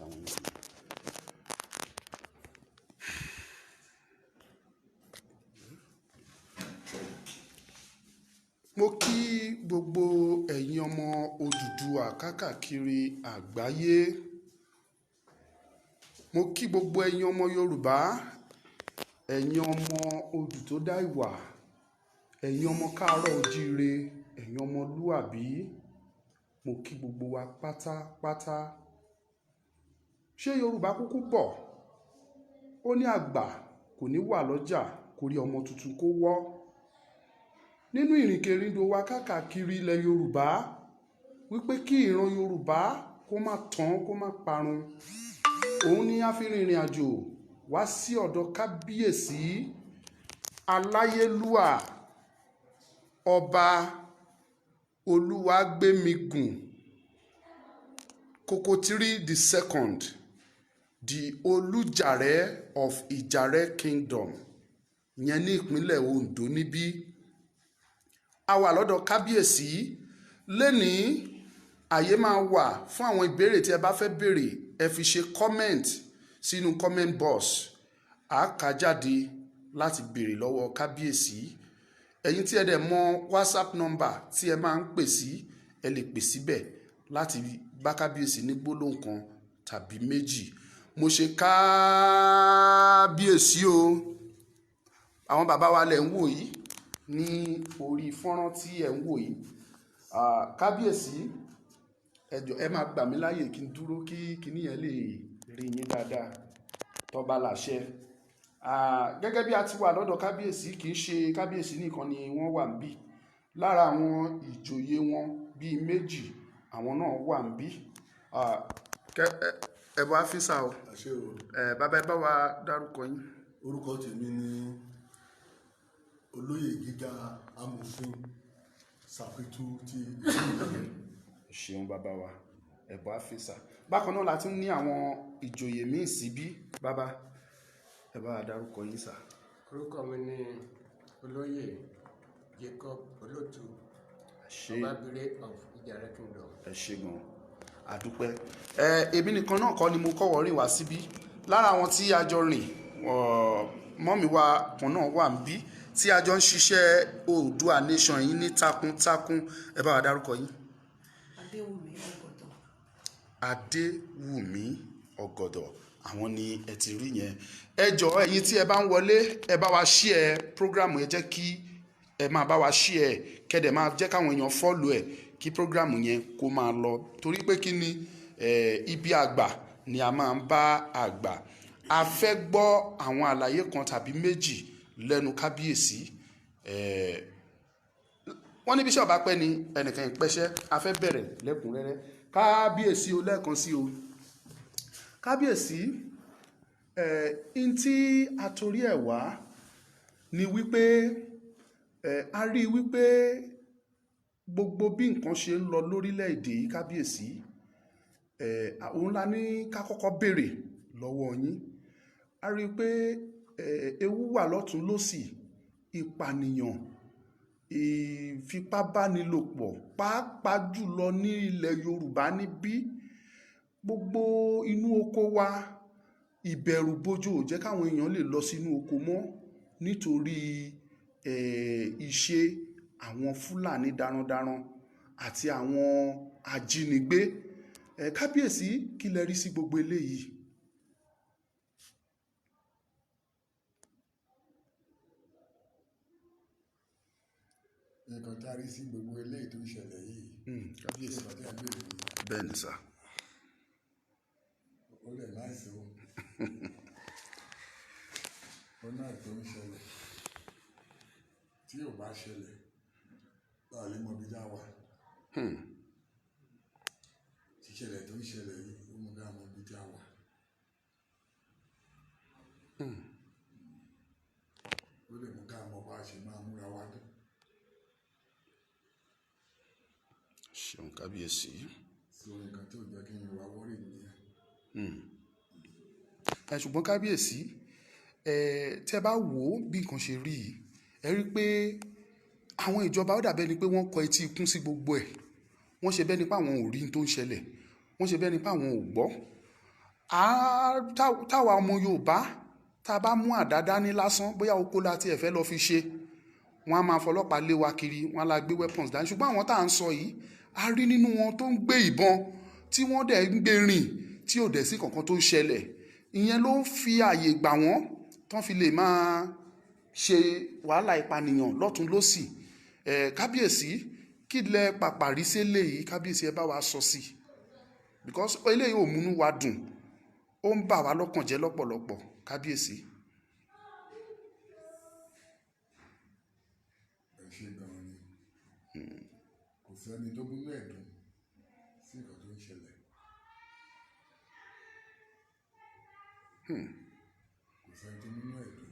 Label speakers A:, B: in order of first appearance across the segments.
A: àtàwọn èèyàn. Mo kí gbogbo ẹ̀yin ọmọ Odùduwà káàkiri àgbáyé. Mo kí gbogbo ẹ̀yin ọmọ Yorùbá, ẹ̀yin ọmọ Odù tó dá ìwà, ẹ̀yin ọmọ káàárọ̀ ojíire, ẹ̀yin ọmọlúàbí. Mo kí gbogbo wa pátápátá. Ṣé Yorùbá kúkú bọ̀? Ó ní àgbà kò ní wà lọ́jà kórí ọmọ tuntun kó wọ́. Nínú ìrìnkèrindò wa káàkiri ilẹ̀ Yorùbá, wípé kí ìran Yorùbá kó má tán, kó má parun. Òun ni a fi rìnrìn àjò wá sí ọ̀dọ̀ kábíyèsí aláyélúwà ọba Olúwàgbémigùn Kòkòtìrí II, the Olújàrẹ́ of Ìjàrẹ́ Kingdom, yẹn ní ìpínlẹ̀ Ondo níbí. A wà lọ́dọ̀ kábíyèsí lénìí. Àyè máa wà fún àwọn ìbéèrè tí ẹ bá fẹ́ béèrè. Ẹ fi ṣe comment sínú comment box. A kà jáde láti béèrè lọ́wọ́ kábíyèsí. Ẹ̀yin tí ẹ dẹ̀ mọ WhatsApp number tí ẹ máa ń pè sí, ẹ lè pè síbẹ̀ láti bá kábíyèsí ní gbólóhùn kan tàbí méjì. Mo ṣe kábíyèsí o. Àwọn bàbá wa lẹ̀ ń wò yìí ní orí fọ́nrán tí ẹ ń wò yìí. Kábíyèsí, ẹ jọ̀ọ́ ẹ máa gbà mí láàyè kí n dúró kí kinní yẹn lè rí yín dáadáa tó bá láṣẹ. Gẹ́gẹ́ bí a ti wà lọ́dọ̀ kábíyèsí, kì í ṣe kábíyèsí nìkan ni wọ́n wà níbí. Lára àwọn ìjòyè wọn bíi méjì, àwọn náà wà níbí. Ẹ bá físà o. Bàbá ẹ bá wa dárúkọ yín.
B: Orúkọ tèmi ni olóyè gíga amòfin Sàpètù ti Ìlọrin.
A: Ṣeun bàbá wa, ẹ bá físà. Bákan náà la tún ní àwọn ìjòyè míì síbí. Bàbá ẹ bá wa dárúkọ yín sà.
C: Orúkọ mi ni olóyè Jacob Olótù, Ọbabire of Ìjàrẹ́ Kingdom.
A: Ẹ ṣé gan, àdúpẹ́. Èmi nìkan náà kọ́ ni mo kọ́wọ́ rìn wá síbí. Lára àwọn tí a jọ rìn, mọ́mì wa kan náà wà níbí tí a jọ ń ṣiṣẹ́ Oòduà Nation yìí ní takuntakun. Ẹ bá wa dárúkọ yín. Adéwùmí Ọ̀gọ̀dọ̀, àwọn ni ẹ ti rí yẹn. Ẹ jọ̀ọ́ ẹ̀yin tí ẹ bá ń wọlé, ẹ bá wa share program yẹn, jẹ́ kí ẹ máa bá wa share, kẹ́dẹ̀ máa jẹ́ káwọn èèyàn follow ẹ̀ kí program yẹn kó máa lọ. Torí pé kí ni ibi àgbà ni a máa ń bá àgbà. A fẹ́ gbọ́ àwọn àlàyé kan tàbí méjì lẹ́nu kábíyèsí. Wọ́n ní bí iṣẹ́ ọba pẹ́ ni ẹnìkan ìpẹ́ṣẹ́. A fẹ́ bẹ̀rẹ̀ lẹ́kùnrẹ́rẹ́. Kábíyèsí o, lẹ́ẹ̀kan sí o. Kábíyèsí, in tí a torí ẹ̀ wá ni wípé a rí wípé gbogbo bí nǹkan ṣe ń lọ lórílẹ̀‐èdè yìí, kábíyèsí, òun la ní ká kọ́kọ́ béèrè lọ́wọ́ yín. A rí pé ewu wà lọ́tún lósì, ìpànìyàn, ìfipábánilòpọ̀, pàápàá jùlọ ní ilẹ̀ Yorùbá níbí. Gbogbo inú oko wa, ìbẹ̀rù bojo ò jẹ́ káwọn èèyàn lè lọ sínú oko mọ́ nítorí ìṣe àwọn Fúlàní darandaran àti àwọn ajínigbé. Kábíyèsí, kí lẹ rí sí gbogbo eléyìí?
B: Nǹkan tá a rí sí gbogbo eléyìí tó ń ṣẹlẹ̀ yìí.
A: Kábíyèsí,
B: Nǹkan tí a béèrè ni.
A: bẹ́ẹ̀ ni sà.
B: Ó lè láìsí o. Ó náà tó ń ṣẹlẹ̀. Tí ò bá ṣẹlẹ̀, báwo lè mọ ibi tá a wà? Ṣíṣẹlẹ̀ tó ń ṣẹlẹ̀ yìí, ó mú ká mọ ibi tá a wà. Ó lè mú ká mọ bá a ṣe máa múra wá dùn.
A: Ṣeun kábíyèsí.
B: Sí nǹkan tó jẹ́ kí n wá wọ́rì nìyẹn.
A: Ṣùgbọ́n kábíyèsí, tẹ́ bá wò ó bí nǹkan ṣe rí yìí, ẹ rí pé àwọn ìjọba ó dàbẹ́ ni pé wọ́n kọ etí ikún sí gbogbo ẹ̀. Wọ́n ṣe bẹ́ẹ̀ ni pé àwọn ò rí n tó ń ṣẹlẹ̀. Wọ́n ṣe bẹ́ẹ̀ ni pé àwọn ò gbọ́. táwa ọmọ Yorùbá tá a bá mú àdá dání lásán bóyá oko láti ẹ̀fẹ́ lọ fi ṣe wọn a máa fọlọ́pàá lé wa kiri wọn a la gbé weapons dání ṣùgbọ́n àwọn tá à ń sọ yìí a rí nínú wọn tó ń gbé ìbọn tí wọ́n dẹ̀ ń gbé rìn tí ò dẹ̀ sí kankan tó ń ṣẹlẹ̀ ìyẹn ló ń fi ààyè gbà wọ́n tán fi lè máa ṣe wàhálà ìpànìyàn lọ́tún lọ́sì kábíyèsí kí lẹ pàpàrí sí eléyìí kábíyèsí ẹ bá wa sọ sí because eléyìí ò múnú wa dùn ó ń bà wá lọ́kàn jẹ́ lọ́pọ̀lọpọ̀ kábíyèsí.
B: ẹ ṣe gan-an ni kò sẹ́ni tó múnú ẹ̀ dùn sí nǹkan tó ń ṣẹlẹ̀ kò sẹ́ni tó múnú ẹ̀ dùn.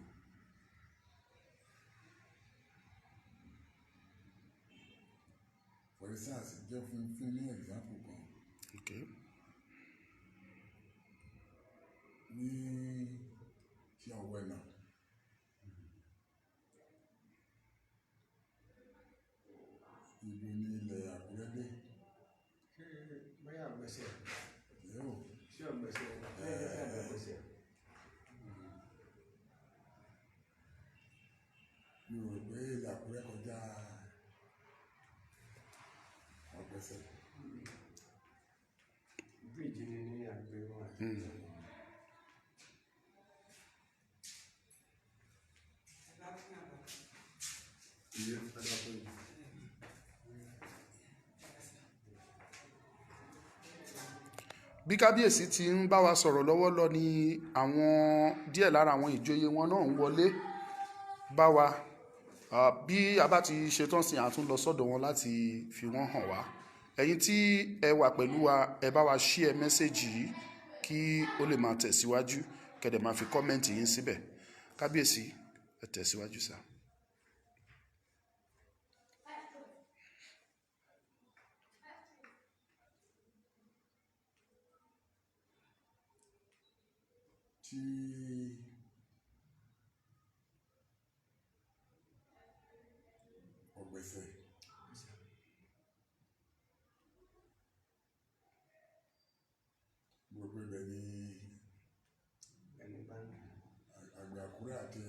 B: For instance, jẹ́ fún ní example kan.
A: Okay.
B: Ní tí ọ̀wẹ́ náà ibi ní ilẹ̀ Àkúrẹ́ dé
C: ṣé bóyá ọ̀gbẹ̀sẹ̀
B: lẹ́wọ̀
C: ṣé ọ̀gbẹ̀sẹ̀ ọ̀gbẹ̀sẹ̀.
B: mi ò rò pé ilẹ̀ Àkúrẹ́ kọjá Ọ̀gbẹ̀sẹ̀.
C: Bíríìjì ni ní àgbẹ̀ wọn.
B: Iye fẹ́lá pé
A: bí kábíyèsí ti ń bá wa sọ̀rọ̀ lọ́wọ́ lọ ni àwọn díẹ̀ lára àwọn ìjòyè wọn náà ń wọlé bá wa bí a bá ti ṣetán sí àtún lọ sọ́dọ̀ wọn láti fi wọ́n hàn wá ẹ̀yin tí ẹ wà pẹ̀lú wa ẹ bá wa share mẹ́sẹ̀gì yìí kí ó lè máa tẹ̀síwájú kẹ́dẹ̀ máa fi kọ́mẹ́ǹtì yín síbẹ̀ kábíyèsí ẹ tẹ̀síwájú sáà.
B: tí Ọ̀gbẹ̀sẹ̀ gbogbo ibẹ̀ ni
C: ẹni báńkì
B: àgbẹ̀ Àkúrẹ́ àti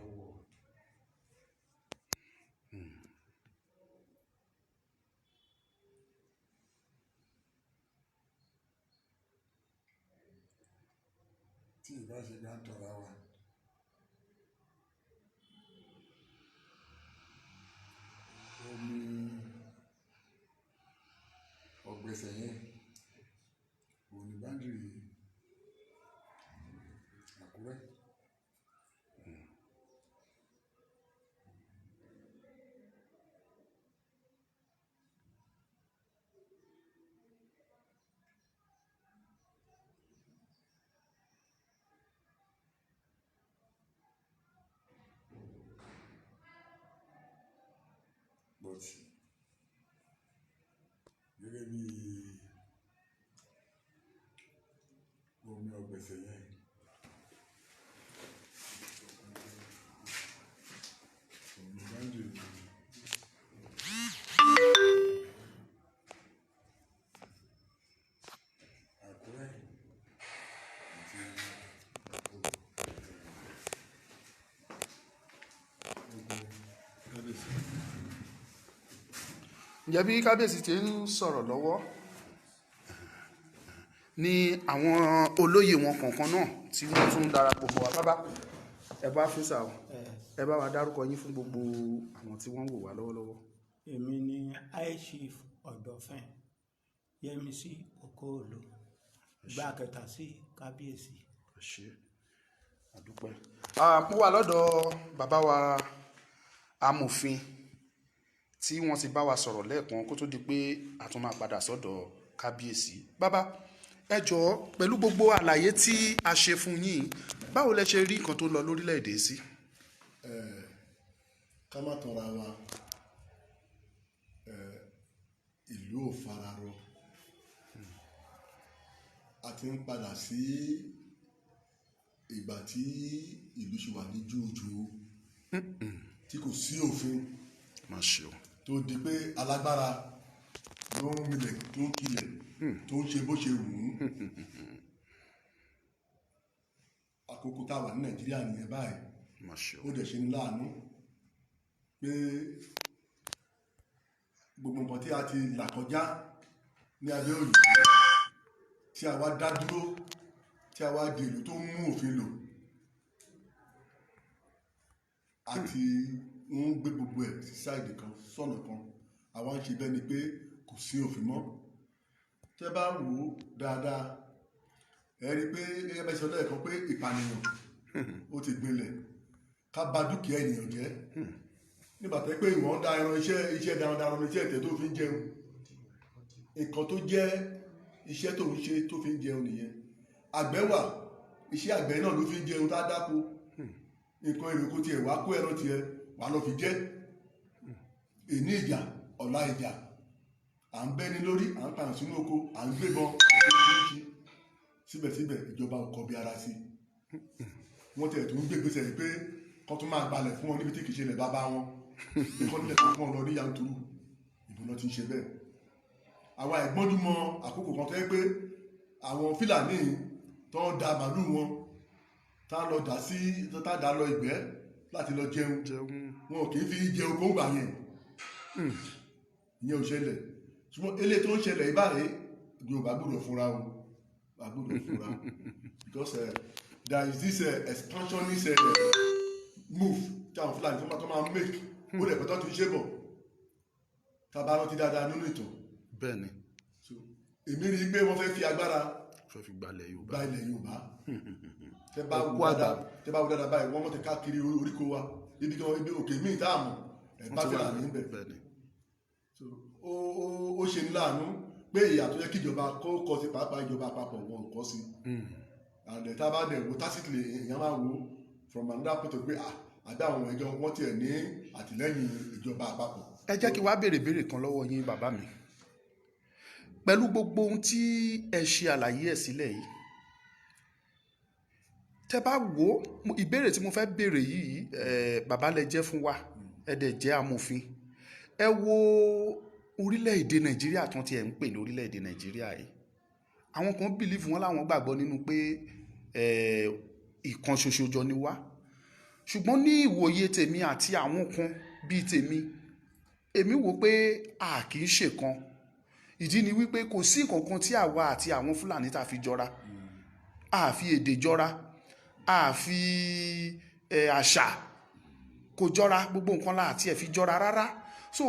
C: ọwọ́
B: tí ìbá ṣe gbá ń tọ́ra wa omi Ọ̀gbẹ̀sẹ̀ yẹn òní báńdìrì Àkúrẹ́. But gẹ́gẹ́ bí omi Ọ̀gbẹ̀sẹ̀ yẹn omi báńdìrì Àkúrẹ́ àti
A: ǹjẹ́ bí kábíyèsí ti ń sọ̀rọ̀ lọ́wọ́ ní àwọn olóyè wọn kọ̀ọ̀kan náà tí wọ́n tún darapọ̀ mọ́ wa bàbá ẹ bá físà o ẹ bá wa dárúkọ yín fún gbogbo àwọn tí wọ́n ń wò wá lọ́wọ́lọ́wọ́.
D: èmi ni high chief ọ̀dọ̀fin Yẹmisí Okòòlù ìgbà kẹta sí kábíyèsí.
A: ẹ ṣé àdúpẹ́. mo wà lọ́dọ̀ bàbá wa amòfin tí wọ́n ti bá wa sọ̀rọ̀ lẹ́ẹ̀kan kó tó di pé a tún máa padà sọ́dọ̀ kábíyèsí. bàbá ẹ jọ̀ọ́ pẹ̀lú gbogbo àlàyé tí a ṣe fún yín báwo lẹ ṣe rí nǹkan tó lọ lórílẹ̀‐èdè sí.
E: ká má tanra wa ìlú ò fararọ a ti ń padà sí ìgbà tí ìlú ṣe wà ní júùjù tí kò sí òfin
A: má ṣe o.
E: tó di pé alágbára ló ń milẹ̀ tó ń kilẹ̀ tó ń ṣe bó ṣe wù ú àkókò tá a wà ní Nàìjíríà nìyẹn báyìí.
A: má ṣe
E: Ó dẹ̀ ṣe ní láàánú pé gbogbo nǹkan tí a ti là kọjá ní abẹ́ òyìnbó tí a wá dá dúró tí a wá di ìlú tó ń mú òfin lò àti ń gbé gbogbo ẹ̀ sí sáìdì kan sọ̀nà kan àwa ń ṣe bẹ́ẹ̀ ni pé kò sí òfin mọ́. Tẹ́ bá wò ó dáadáa ẹ rí i pé gẹ́gẹ́ bẹ́ẹ̀ sọ lẹ́ẹ̀kan pé ìpànìyàn ó ti gbilẹ̀ ká bà dúkìá ènìyàn jẹ́ nígbà tó pé ìwọ̀n ń da ẹran iṣẹ́ darandaran ní iṣẹ́ ìtẹ́ tó fi ń jẹun nǹkan tó jẹ́ iṣẹ́ tó ń ṣe tó fi ń jẹun nìyẹn. Àgbẹ̀ wà iṣẹ́ àgbẹ̀ náà ló fi ń jẹun tá a dáko nǹkan èrè kó tiẹ̀ wá kó ẹran tiẹ̀ wà lọ fi jẹ́ èní ìjà ọ̀la ìjà à ń bẹ́ni lórí à ń pààyàn sínú oko à ń gbébọn àti síbẹ̀síbẹ̀ ìjọba ò kọbi ara sí wọ́n tẹ̀ tó ń gbé gbèsè pé kọ́ tó máa gbalẹ̀ fún wọn níbi tí kìí ṣe ilẹ̀ bàbá wọn nǹkan nílẹ̀ tó fún wọn lọ ní yanturu ìbùnà ti ń ṣe bẹ́ẹ̀. àwa ìgbọ́njú mọ àkókò kan tó yẹ pé àwọn Fúlàní tó ń da màálù wọn tá lọ dà sí tá dà lọ ìgbẹ́ láti lọ jẹun wọn kì í fi jẹun kó gbà yẹn ìyẹn ò ṣẹlẹ̀ ṣùgbọ́n eléyìí tó ń ṣẹlẹ̀ ìbáre Yorùbá gbọ́dọ̀ fúnra o gbọ́dọ̀ fúnra because there is this expansionist move tí àwọn Fúlàní tó máa make ó lè pẹ́tọ́ ti ṣe bọ̀ tábà rántí dáadáa nínú ìtàn.
A: bẹ́ẹ̀ ni.
E: èmi rí i pé wọ́n fẹ́ fi agbára
A: fẹ́ fi gba ilẹ̀ Yorùbá.
E: gba ilẹ̀ Yorùbá tẹ́ bá wù dáadáa báyìí wọ́n mọ̀ tẹ́ káàkiri oríko wa ibi kan ibi òkè míì tá a mọ̀ ẹ̀ bá Fúlàní ń bẹ̀. ó ṣe ní láàánú pé ìyà tó yẹ kí ìjọba kó kọ sí pàápàá ìjọba àpapọ̀ wọn kọ́ sí. and tá a bá dẹ̀ wo tacitly èèyàn máa wo from another point of view àbí àwọn ẹjọ́ wọ́n tiẹ̀ ní àtìlẹ́yìn ìjọba àpapọ̀.
A: ẹ jẹ́ kí wá béèrè kan lọ́wọ́ yín bàbá mi pẹ̀lú gbogbo ohun tí ẹ ṣe àlàyé ẹ̀ sílẹ̀ yìí tẹ́ bá wò ó ìbéèrè tí mo fẹ́ béèrè yìí bàbá lẹ jẹ́ fún wa ẹ dẹ̀ jẹ́ amòfin ẹ wo orílẹ̀-èdè Nàìjíríà tó ti ẹ̀ ń pè ní orílẹ̀-èdè Nàìjíríà yìí àwọn kan bìlífù wọn láwọn gbàgbọ́ nínú pé ìkan ṣoṣo jọ ni wá ṣùgbọ́n ní ìwòye tèmi àti àwọn kan bíi tèmi èmi wò pé a kì í ṣèkan ìdí ni wípé kò sí nǹkankan tí àwa àti àwọn Fúlàní ta fi jọra a fi èdè jọra a fi àṣà kò jọra gbogbo nǹkan la àti ẹ̀ fi jọra rárá so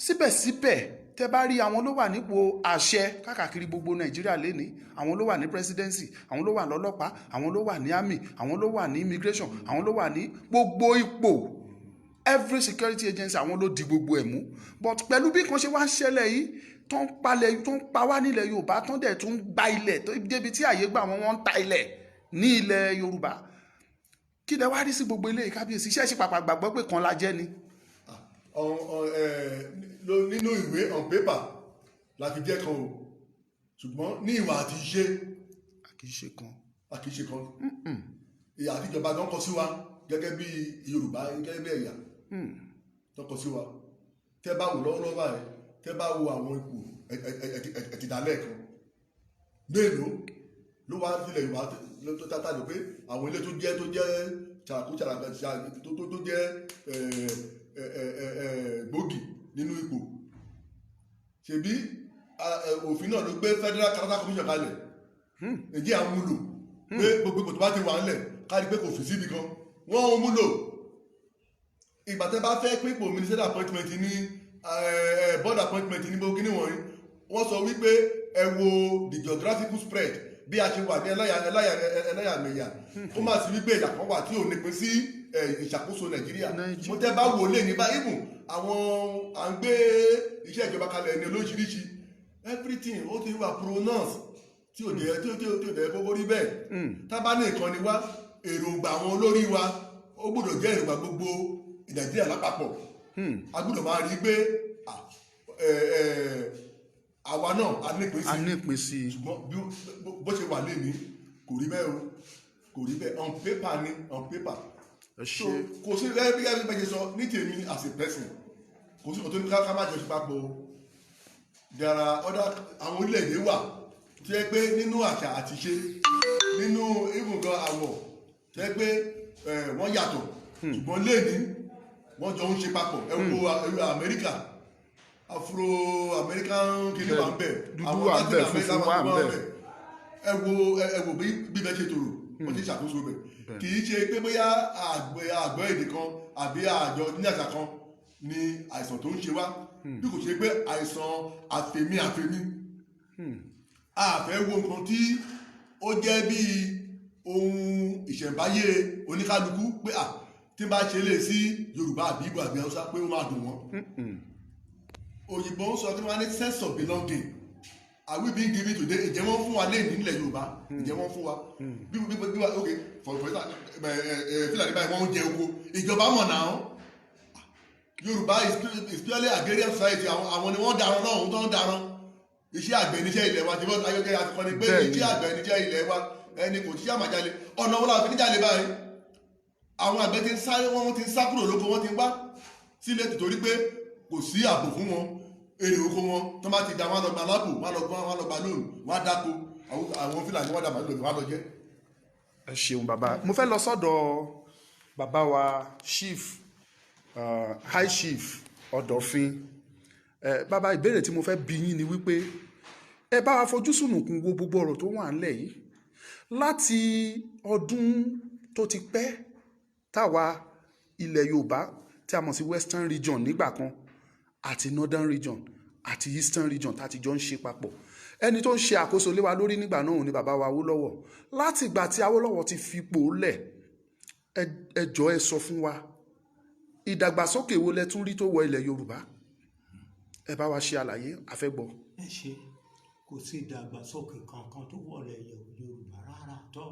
A: síbẹ̀síbẹ̀ tẹ́ bá rí àwọn ló wà nípò àṣẹ káàkiri gbogbo Nàìjíríà lénìí àwọn ló wà ní presidency àwọn ló wà lọ́lọ́pàá àwọn ló wà ní army àwọn ló wà ní immigration àwọn ló wà ní gbogbo ipò every security agency àwọn ló di gbogbo ẹ̀ mú but pẹ̀lú bí kan ṣe wá ń ṣẹlẹ̀ yìí tó ń pa wá nílẹ̀ Yorùbá tó ń dẹ̀ tún gba ilẹ̀ tó débi tí àyè gbà wọ́n ń ta ilẹ̀ ní ilẹ̀ Yorùbá kí lẹ wá rí sí gbogbo ilé Kábíyèsí iṣẹ́ ṣe pàpà gbàgbọ́ pé kan la jẹ́ ni.
E: nínú ìwé on paper la fi jẹ́ kan o ṣùgbọ́n ní ìwà àti ìṣe
A: a kì í ṣe kan.
E: ìyà àtijọba gan kọ sí wa gẹ́gẹ́ bí Yorùbá gẹ́gẹ́ bí ẹ̀yà tó kọ sí wa tẹ́ bá wò lọ́wọ́lọ́wọ́ báyìí tẹ́ bá wo àwọn ipò ẹ̀tìdálẹ̀ kan mélòó ló wá sílẹ̀ Yorùbá tó tátà lò pé àwọn ilé tó jẹ́ ṣàkóṣàràgbà tó jẹ́ gbòógì nínú ipò ṣebí òfin náà ló gbé Federal Character Commission kalẹ̀ èyí à ń múlò pé gbogbo ipò tó bá ti wà ńlẹ̀ káàdì pé kò fi síbi kan wọ́n ń múlò ìgbà tẹ́ bá fẹ́ pín ipò ministerial appointment ní board appointment ní gbogbo kíní wọ̀nyí wọ́n sọ wípé ẹ wo the geographical spread bí a ṣe wà ní ẹlẹ́yàmẹ̀yà ó máa sì wípé ìyà kan wà tí ò nípin sí ìṣàkóso Nàìjíríà mo tẹ́ bá wò lé ní bá ibùn àwọn à ń gbé iṣẹ́ ìjọba kalẹ̀ ní olóṣìíríṣìí everything ó ti wà pronounce tí ò dẹ̀ gbogbo rí bẹ́ẹ̀ tábà ní ìkànnì wa èròǹgbà àwọn olórí wa ó gbọ́dọ̀ jẹ́ èròǹgbà gbogbo Nàìjíríà lápapọ̀ a gbọ́dọ̀ máa rí pé àwa náà a nípìn sí ṣùgbọ́n bó ṣe wà lẹ́ni kò rí bẹ́ẹ̀ o kò rí bẹ́ẹ̀ on paper ni on paper so kò sí bí bẹ́ẹ̀ ṣe sọ ní tèmi as a person kò sí ọ̀tọ́ ní ká má jọ ṣe papọ̀ there are other àwọn orílẹ̀-èdè wà tí ẹ pé nínú àṣà àti ṣe nínú ìgbọ̀ngàn àwọ̀ tẹ́ pé wọ́n yàtọ̀ ṣùgbọ́n léèní wọ́n jọ ń ṣe papọ̀ ẹ wo Amẹ́ríkà Afro-American kìíní wà ń bẹ̀
A: dúdú wà ń bẹ̀ funfun wà ń bẹ̀
E: ẹ wo bí bẹ́ẹ̀ ṣe tòrò wọ́n ti ṣàkóso bẹ̀ kì í ṣe pé bóyá àgbọ̀ èdè kan àbí àjọ ní àṣà kan ni àìsàn tó ń ṣe wá bí kò ṣe pé àìsàn àfẹ̀mí àfẹ́ wo nǹkan tí ó jẹ́ bí ohun ìṣẹ̀ǹbáyé oníkálukú pé tí bá ṣe lè sí Yorùbá àbí Ìgbò àbí Haúsá pé ó máa dùn wọ́n òyìnbó ń sọ pé wọ́n ní sense of belonging are we being given today ìjẹ́ wọ́n fún wa lẹ́yìn nílẹ̀ Yorùbá ìjẹ́ wọ́n fún wa bí wa ok for example Fúlàní báyìí wọ́n ń jẹ oko ìjọba mọ̀ náà Yorùbá is purely agrarian society àwọn ni wọ́n daran náà òun tó ń daran iṣẹ́ àgbẹ̀ níṣẹ́ ilẹ̀ wa ti bọ́ ayọ́kẹ́ àti kọ́ni pé iṣẹ́ àgbẹ̀ níṣẹ́ ilẹ̀ wa ẹni kò ṣiṣẹ́ àmàjalè ọ̀nà wọn làwọn fi níjàlè báyìí àwọn àgbẹ̀ ti ń sáré wọ́n ti ń sá kúrò lóko wọ́n ti ń wá sílẹ̀ nítorí pé kò sí ààbò fún wọn èrè oko wọn tó bá ti da wọn lọ gba lápò wọn lọ gba lóòrùn wọn á dáko àwọn Fúlàní wọn dà màálù lòdì wọn á lọ jẹ.
A: ẹ ṣeun bàbá mo fẹ́ lọ sọ́dọ̀ bàbá wa chief high chief Ọ̀dọ̀fin bàbá ìbéèrè tí mo fẹ́ bi yín ni wípé ẹ bá wa fojú sùnùkùn wo gbogbo ọ̀rọ̀ tó wà ńlẹ̀ yìí láti ọdún tó ti pẹ́ táwa ilẹ̀ Yorùbá tí a mọ̀ sí western region nígbà kan àti northern region àti eastern region tá a ti jọ ń ṣe papọ̀ ẹni tó ń ṣe àkóso lé wa lórí nígbà náà ni bàbá wa Awólọ́wọ̀ láti ìgbà tí Awólọ́wọ̀ ti fipò lẹ̀ ẹ jọ̀ọ́ ẹ sọ fún wa ìdàgbàsókè wo lẹ tún rí tó wọ ilẹ̀ Yorùbá ẹ bá wa ṣe àlàyé àfẹ́gbọ́.
D: ẹ ṣe kò sí ìdàgbàsókè kankan tó wọlé Yorùbá rárá tó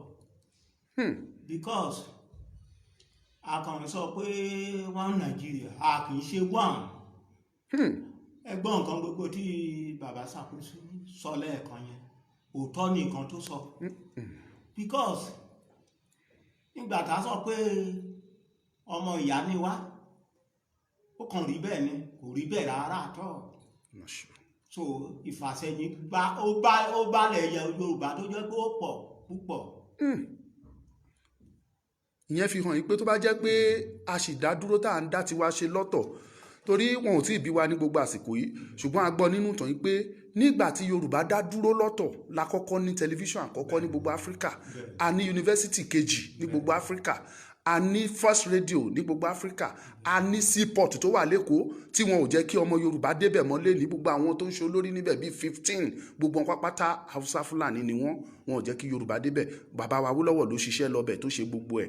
D: because a kàn sọ pé one Nàìjíríà a kì í ṣe one ẹgbọ́n nǹkan gbogbo tí bàbá ṣàkóso sọ lẹ́ẹ̀kan yẹn òótọ́ ní nǹkan tó sọ because nígbà tá a sọ pé ọmọ ìyá ni wá ó kàn rí bẹ́ẹ̀ ni kò rí bẹ́ẹ̀ rárá tó so ìfàsẹ́yìn ó balẹ̀ Yorùbá tó jẹ́ pé ó pọ̀ púpọ̀.
A: ìyẹn fi hàn yín pé tó bá jẹ́ pé a sì dá dúró tá à ń dá tiwa ṣe lọ́tọ̀ torí wọn ò tí ì bí wa ní gbogbo àsìkò yìí ṣùgbọ́n a gbọ́ nínú ìtàn yìí pé nígbà tí Yorùbá dá dúró lọ́tọ̀ la kọ́kọ́ ní tẹlifíṣàn àkọ́kọ́ ní gbogbo Áfíríkà a ní yunifásitì kejì ní gbogbo Áfíríkà a ní first radio ní gbogbo Áfíríkà a ní seaport tó wà lẹ́kọ̀ọ́ tí wọn ò jẹ́ kí ọmọ Yorùbá débẹ̀ mọ́lé ní gbogbo àwọn tó ń ṣe olórí níbẹ̀ bíi 15 gbogbo wọn pátá Haúsá Fúlàní ni wọn ò jẹ́ kí Yorùbá débẹ̀ bàbá wa Awólọ́wọ̀ ló ṣiṣẹ́ lọ́bẹ̀ tó ṣe gbogbo ẹ̀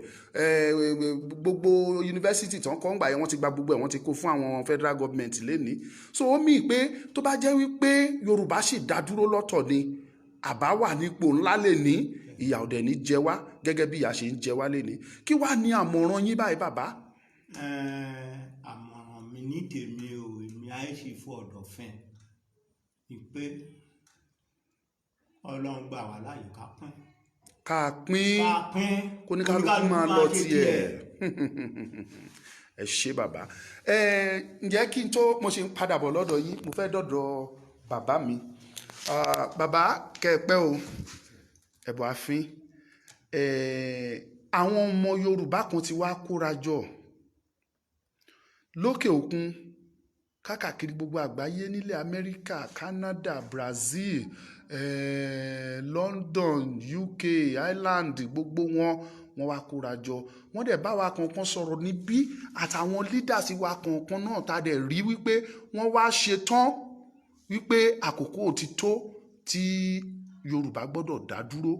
A: gbogbo yunifásitì tán kọ́ ń gbà yẹn wọ́n ti gba gbogbo ẹ̀ wọ́n ti kó fún àwọn federal government lénìí so ó mì pé tó bá jẹ́ wípé Yorùbá sì dá dúró lọ́tọ̀ ni àbá wà nípò ńlá lénìí ìyà ọ̀dẹ̀ ní jẹ wá gẹ́gẹ́ bí ìyà ṣe ń jẹ wá lénìí kí wá ní àmọ̀ràn yín báyìí bàbá.
D: àmọ̀ràn mi ní tèmi ò èmi àìsí fún Ọ̀dọ̀fin ni pé Ọlọ́run gbà wá láyè ká pín
A: kó ní kálukú máa lọ tiẹ̀ ẹ ṣé bàbá ǹjẹ́ kí n tó mo ṣe ń padà bọ̀ lọ́dọ̀ yín mo fẹ́ dọ̀dọ̀ bàbá mi bàbá kẹ́ẹ̀pẹ́ o ẹ̀bọ̀ àfin àwọn ọmọ Yorùbá kan ti wá kóra jọ lókè òkun káàkiri gbogbo àgbáyé nílẹ̀ Amẹ́ríkà Canada Brazil London UK Ireland gbogbo wọn wá kóra jọ wọ́n dẹ̀ bá wa kankan sọ̀rọ̀ níbí àtàwọn leaders wa kankan náà tá a dẹ̀ rí wípé wọ́n wá ṣe tán wípé àkókò ti tó tí Yorùbá gbọ́dọ̀ dá dúró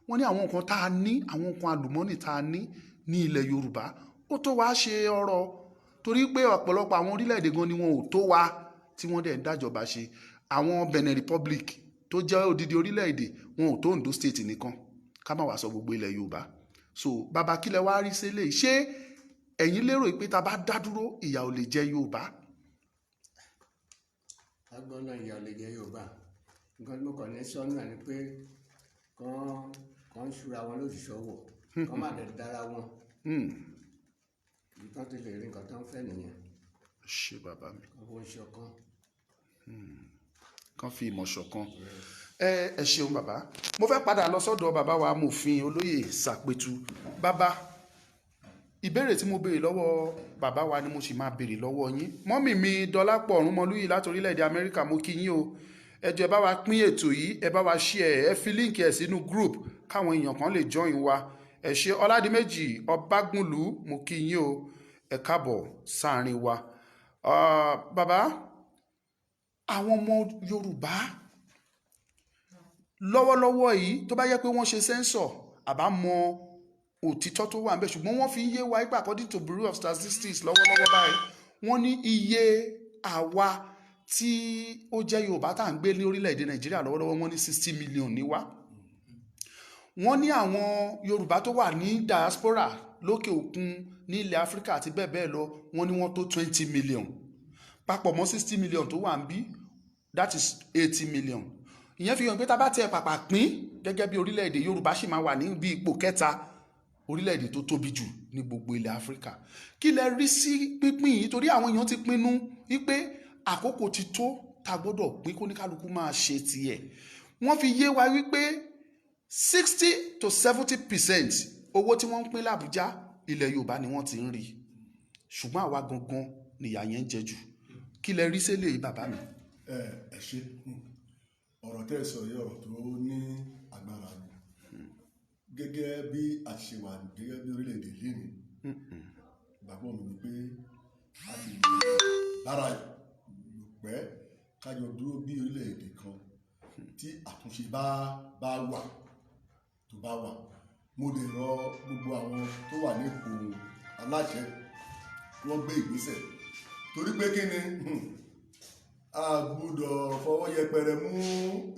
A: wọ́n ní àwọn nǹkan tá a ní àwọn nǹkan àlùmọ́nì tá a ní ní ilẹ̀ Yorùbá ó tó wá ṣe ọrọ̀ torí pé ọ̀pọ̀lọpọ̀ àwọn orílẹ̀-èdè gan ni wọn ò tó wa tí wọ́n dẹ̀ ń dájọba ṣe àwọn Benin Republic tó jẹ́ odidi orílẹ̀-èdè wọn ò tó Ondo State nìkan ká má wàá sọ gbogbo ilẹ̀ Yorùbá so bàbá kílẹ̀ wá rí sílẹ̀ ṣé ẹ̀yin lérò pé tá a bá dá dúró ìyà ò lè jẹ Yorùbá.
C: agbọ́n náà ìyà ò lè jẹ Yorùbá nǹkan tí mo kàn ní sọ́nà ni pé kàn ń ṣura wọn lóṣìṣọ́wọ́ kàn má dẹ̀ dára wọn nǹkan tó lè rí nǹkan tó ń fẹ́ nìyẹn.
A: ṣé bàbá mi.
C: owó ìṣọ̀kan.
A: kán fi ìmọ̀ ṣọ̀kan. Ẹ ṣeun bàbá. Mo fẹ́ padà lọ sọ́dọ̀ bàbá wa amòfin olóyè Sàpètù. Bàbá, ìbéèrè tí mo béèrè lọ́wọ́ bàbá wa ni mo sì máa béèrè lọ́wọ́ yín. Mọ́mì mi Dọlápọ̀ Ọ̀rúnmọlúyì láti orílẹ̀-èdè Amẹ́ríkà, mo kí yín o. Ẹ jọ̀ọ́ ẹ bá wa pín ètò yìí, ẹ bá wa share, ẹ fi líǹkì ẹ̀ sínú group káwọn èèyàn kan lè join wa. Ẹ ṣé Ọládìméjì Ọbágúnlù, mo kí yín o. Ẹ káàbọ̀ sáàrin wa. Bàbá, àwọn ọmọ Yorùbá lọ́wọ́lọ́wọ́ yìí tó bá yẹ pé wọ́n ṣe sẹ́ńsọ̀ àbá mọ òtítọ́ tó wà níbẹ̀, ṣùgbọ́n wọ́n fi ń yé wa pé according to Bureau of Statistics lọ́wọ́lọ́wọ́ báyìí wọ́n ní iye àwa tí ó jẹ́ Yorùbá tá à ń gbé ní orílẹ̀-èdè Nàìjíríà lọ́wọ́lọ́wọ́ wọ́n ní 60 million ní wá. Wọ́n ní àwọn Yorùbá tó wà ní diaspora lókè òkun ní ilẹ̀ Áfíríkà àti bẹ́ẹ̀ bẹ́ẹ̀ lọ wọ́n ní wọ́n tó 20 million papọ̀ mọ́ 60 million tó wà ń bí, that is 80 million. Ìyẹn fi hàn pé tá bá tiẹ̀ pàpà pín gẹ́gẹ́ bí orílẹ̀-èdè Yorùbá sì máa wà ní bí ipò kẹta orílẹ̀-èdè tó tóbi jù ní gbogbo ilẹ̀ Áfíríkà. Kí lẹ rí sí pínpín yìí? Torí àwọn èèyàn ti pinnu wípé àkókò ti tó tá gbọ́dọ̀ pín kó ní kálukú máa ṣe tiẹ̀. Wọ́n fi yé wa wípé 60 to 70% owó tí wọ́n ń pín l'Àbújá ilẹ̀ Yorùbá ni wọ́n ti ń rí, ṣùgbọ́n àwa gangan nìyà yẹn ń jẹ jù. Kí lẹ rí sílẹ̀ yìí bàbá mi?
E: Ẹ ṣe ọ̀rọ̀ tẹ́ ẹ sọ yìí ọ̀rọ̀ tó ní agbára ni gẹ́gẹ́ bí a ti ṣe wà gẹ́gẹ́ bí orílẹ̀-èdè lénìí. Ìgbàgbọ́ mi ni pé a ti lára pẹ́ kájọ dúró bí orílẹ̀-èdè kan tí àtúnṣe bá wà tó bá wà. Mo lè rọ gbogbo àwọn tó wà nípò aláṣẹ wọ́n gbé ìgbésẹ̀, torí pé kí ni a gbọ́dọ̀ fọwọ́ yẹpẹrẹ mú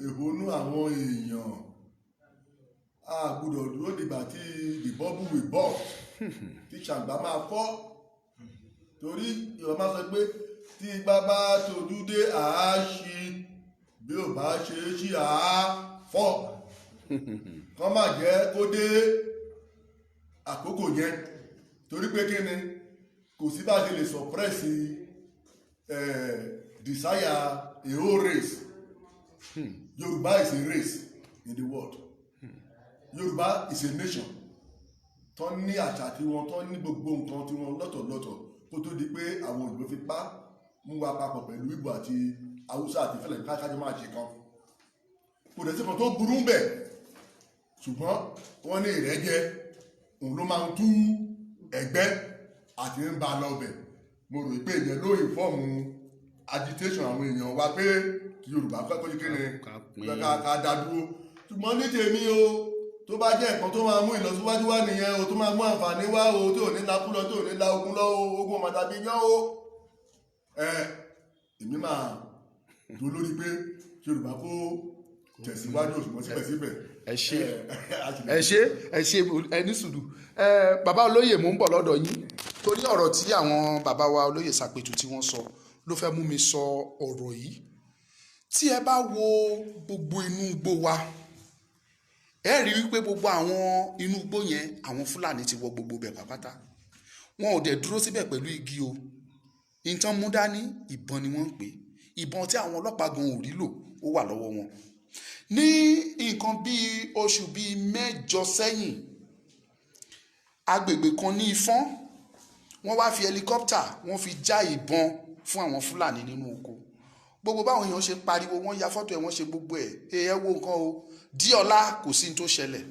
E: ìhónú àwọn èèyàn. A gbọ́dọ̀ dúró dìgbà tí the bubble will burst, tí ṣàǹgbá máa fọ́. Torí Yorùbá máa sọ pé tí igbá bá tojú dé àá ṣí, bí ò bá ṣe é ṣí àá fọ́. Kọ́ má jẹ́ kó dé àkókò yẹn, torí pé kí ni kò sí bá ṣe lè suppress desire a whole race. Yorùbá is a race in the world. Yorùbá is a nation. Tó ní àṣà tiwọn, tó ní gbogbo nǹkan tiwọn lọ́tọ̀lọ́tọ̀ kó tó di pé àwọn òyìnbó fi mú wa papọ̀ pẹ̀lú Ìgbò àti Haúsá àti Fúlàní kájọ máa ṣe kan. Kò dẹ̀ sí kan tó burú ń bẹ̀, ṣùgbọ́n wọ́n ní ìrẹ́jẹ òun ló máa ń tú ẹgbẹ́ àti ń ba lọ́bẹ̀. Mo rò pé ìyẹn ló ìfọ́ọ̀mù agitation àwọn èèyàn wa pé kí Yorùbá fẹ́ kójú kíni ká dá dúró. Ṣùgbọ́n ní tèmi o, tó bá jẹ́ nǹkan tó máa mú ìlọsíwájú wá nìyẹn o, tó máa mú àǹfààní wá o, tí ò ní lakú lọ, tí ò ní la ogun lọ o, ogun ọmọ tàbí yán o. Èmi máa dúró lórí pé Yorùbá kó tẹ̀síwájú, òṣùwọ̀n síbẹ̀síbẹ̀.
A: Ẹ ṣe ẹni sùúrù. Bàbá olóyè, mò ń bọ̀ lọ́dọ̀ yín torí ọ̀rọ̀ tí àwọn bàbá wa olóyè Sàpètù tí wọ́n sọ ló fẹ́ mú mi sọ ọ̀rọ̀ yìí. Tí ẹ bá wo gbogbo inú igbó wa, ẹ rí wípé gbogbo àwọn inú igbó yẹn àwọn Fúlàní ti wọ gbogbo bẹ̀ pàpátá. Wọn ò dẹ̀ dúró síbẹ̀ pẹ̀lú igi o. Ìtàn mú dání ìbọn ni wọ́n ń pè. Ìbọn tí àwọn ọlọ́pàá gan ò rí lò ó wà lọ́wọ́ wọn. Ní nǹkan bíi oṣù bíi 8 sẹ́yìn, agbègbè kan ní Ifọ̀n, wọ́n wá fi helicopter wọ́n fi já ìbọn fún àwọn Fúlàní nínú oko. Gbogbo báwọn èèyàn ṣe pariwo, wọ́n ya fọ́tò ẹ̀, wọ́n ṣe gbogbo ẹ̀. Ẹ wo nǹkan o, díọ̀lá kò sí ní tó ṣẹlẹ̀.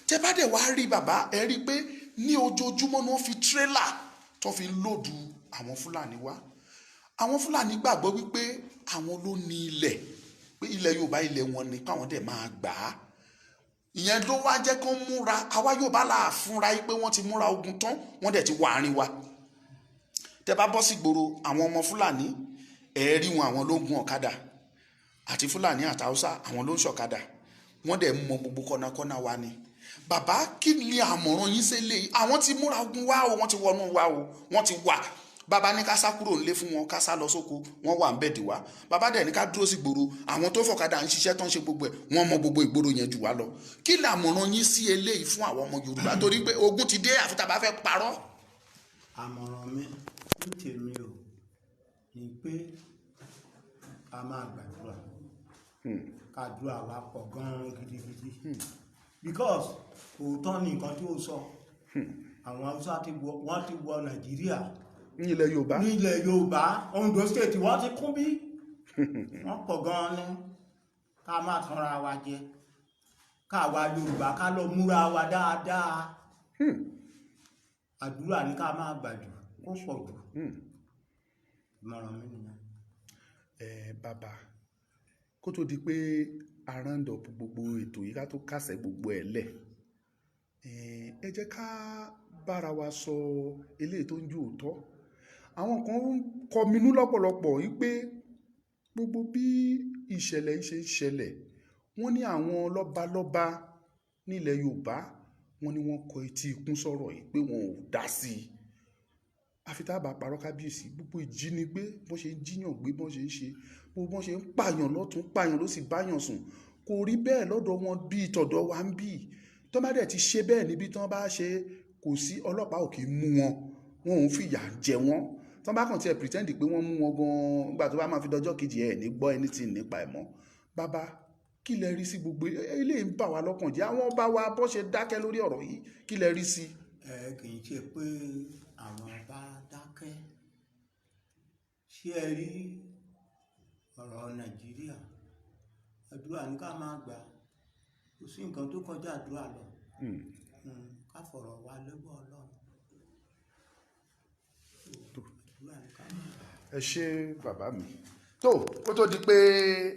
A: Tẹ́ bá dẹ̀ wá rí bàbá, ẹ rí pé ní ojoojúmọ́ ni wọ́n fi tírélà tó fi ń lòdù àwọn Fúlàní wá. Àwọn Fúlàní gbàgbọ́ wípé àwọn ló ní ilẹ̀, pé ilẹ̀ Yorùbá ilẹ̀ wọn ni, káwọn dẹ̀ máa gbà á. Ìyẹn ló wá jẹ́ kó múra, àwa Yorùbá là fúnra yìí pé wọ́n ti múra ogun tán, wọ́n dẹ̀ ti wà àárín wa. Tẹ́ bá bọ́ sí gbòòrò, àwọn ọmọ Fúlàní ẹ rí wọn, àwọn ló ń gun ọ̀kadà, àti Fúlàní àti Haúsá àwọn ló ń ṣọ̀kadà. Wọ́n dẹ̀ mọ gbogbo kọ́nàkọ́nà wa ni. Bàbá, kí ni àmọ̀ràn yín sílẹ̀? Àwọn ti múra ogun wá o, wọ́n ti wọnú wa o, wọ́n ti wà. Bàbá ní ká sá kúrò nílé fún wọn, ká sá lọ sóko, wọ́n wà ń bẹ̀ dè wá. Bàbá dẹ̀ ní ká dúró sí gbòòrò, àwọn tó fọ̀kadà ń ṣiṣẹ́ tó ń ṣe gbogbo ẹ̀, wọ́n mọ gbogbo ìgboro yẹn jù wá lọ. Kí ni àmọ̀ràn yín sí eléyìí fún àwọn ọmọ Yorùbá? Torí pé ogun ti dé, àfi tá bá fẹ́ parọ́.
D: Àmọ̀ràn mi ní tèmi o ni pé a máa gbàdúrà. kàdúrà wa pọ̀ gan-an gidigidi because òótọ́ ni nǹkan tí ó sọ àwọn Haúsá wọ́n ti wọ Nàìjíríà
A: ní ilẹ̀ Yorùbá
D: ní ilẹ̀ Yorùbá Ondo State wọ́n ti kún bí wọ́n pọ̀ gan-an ní ká má tanra wa jẹ káwa Yorùbá ká lọ múra wa dáadáa àdúrà ní ká máa gbàjù kó pọ̀ jù ìmọ̀ràn mi nìyẹn.
A: Bàbá kó tó di pé a round up gbogbo ètò yìí ká tó kásẹ̀ gbogbo ẹ̀ lẹ̀ ẹ jẹ́ ká bára wa sọ eléyìí tó ń ju òótọ́ àwọn kan ń kọminú lọ́pọ̀lọpọ̀ wípé gbogbo bí ìṣẹ̀lẹ̀ yìí ṣe ń ṣẹlẹ̀ wọ́n ní àwọn lọ́balọ́ba nílẹ̀ Yorùbá wọ́n ní wọ́n kọ etí ikún sọ̀rọ̀ yìí pé wọn ò dá sí i àfi tá a bá parọ́ kábíyèsí gbogbo ìjínigbé bọ́n ṣe ń jíyàn gbé bọ́n ṣe ń ṣe gbogbo bọ́n ṣe ń pààyàn lọ́tún pààyàn ló sì báyàn sùn kò rí bẹ́ẹ̀ lọ́dọ̀ wọn bíi tọ̀dọ̀ wa ń bì tó bá dẹ̀ ti ṣe bẹ́ẹ̀ níbi tí wọ́n bá ṣe kò sí ọlọ́pàá ò kì í mú wọn wọn ò ń fìyà jẹ wọn tó bá kàn tiẹ̀ pretend pé wọ́n mú wọn gan-an nígbà tó bá máa fi dọjọ́ kejì ẹ̀ ní gbọ́ anything nípa ẹ̀ mọ́ bàbá kí lẹ rí sí gbogbo eléyìí ń bà wá lọ́kàn jẹ́ àwọn ọba wa bó ṣe dákẹ́ lórí ọ̀rọ̀ yìí kí lẹ rí sí.
D: kì í ṣe pé àwọn bá dákẹ́ ṣé ẹ rí ọ̀rọ̀ Nàìjíríà àdúrà ní ká máa gbà kò sí nǹkan tó kọjá àdúrà lọ ká fọ̀rọ̀ wá lọ́wọ́ Ọlọ́run àdúrà ní ká máa gbà.
A: ẹ ṣé bàbá mi tó kó tó di pé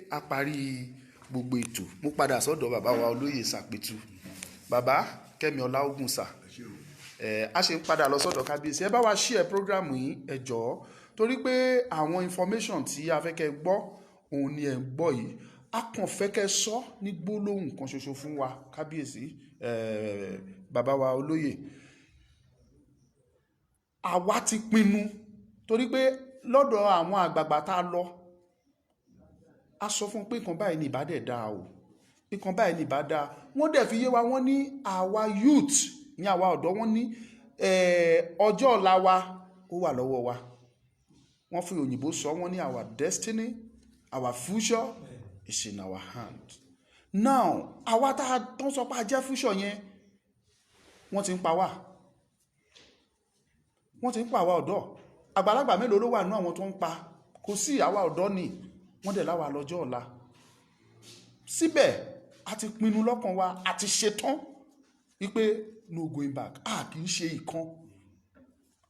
A: a parí gbogbo ètò mo padà sọ́dọ̀ bàbá wa olóyè Sàpètù bàbá Kẹ́mi Ọláògùnsà a ṣe ń padà lọ sọ́dọ̀ kábíyèsí ẹ bá wa share program yìí ẹ jọ̀ọ́ torí pé àwọn information tí a fẹ́ kẹ́ gbọ́ òun ni ẹ̀ ń gbọ́ yìí a kàn fẹ́ kẹ́ sọ ní gbólóhùn kan ṣoṣo fún wa kábíyèsí bàbá wa olóyè àwa ti pinnu torí pé lọ́dọ̀ àwọn àgbààgbà tá a lọ a sọ fún pé nǹkan báyìí ní ìbá dẹ̀ dáa o nǹkan báyìí ní ìbá dáa wọ́n dẹ̀ fi yé wa wọ́n ní àwa youth ní àwa ọ̀dọ́ wọ́n ní ọjọ́ ọ̀la wa ó wà lọ́wọ́ wa wọ́n fi òyìnbó sọ wọ́n ní our destiny our future is in our hand now àwa tá a tán sọ pé a jẹ́ future yẹn wọ́n ti ń pa wá wọ́n ti ń pa àwa ọ̀dọ́ àgbàlagbà mélòó ló wà nínú àwọn tó ń pa kò sí àwa ọ̀dọ́ ni wọ́n dẹ̀ láwa lọ́jọ́ ọ̀la síbẹ̀ a ti pinnu lọ́kàn wa a ti ṣetán wípé no going back kì í ṣe ìkan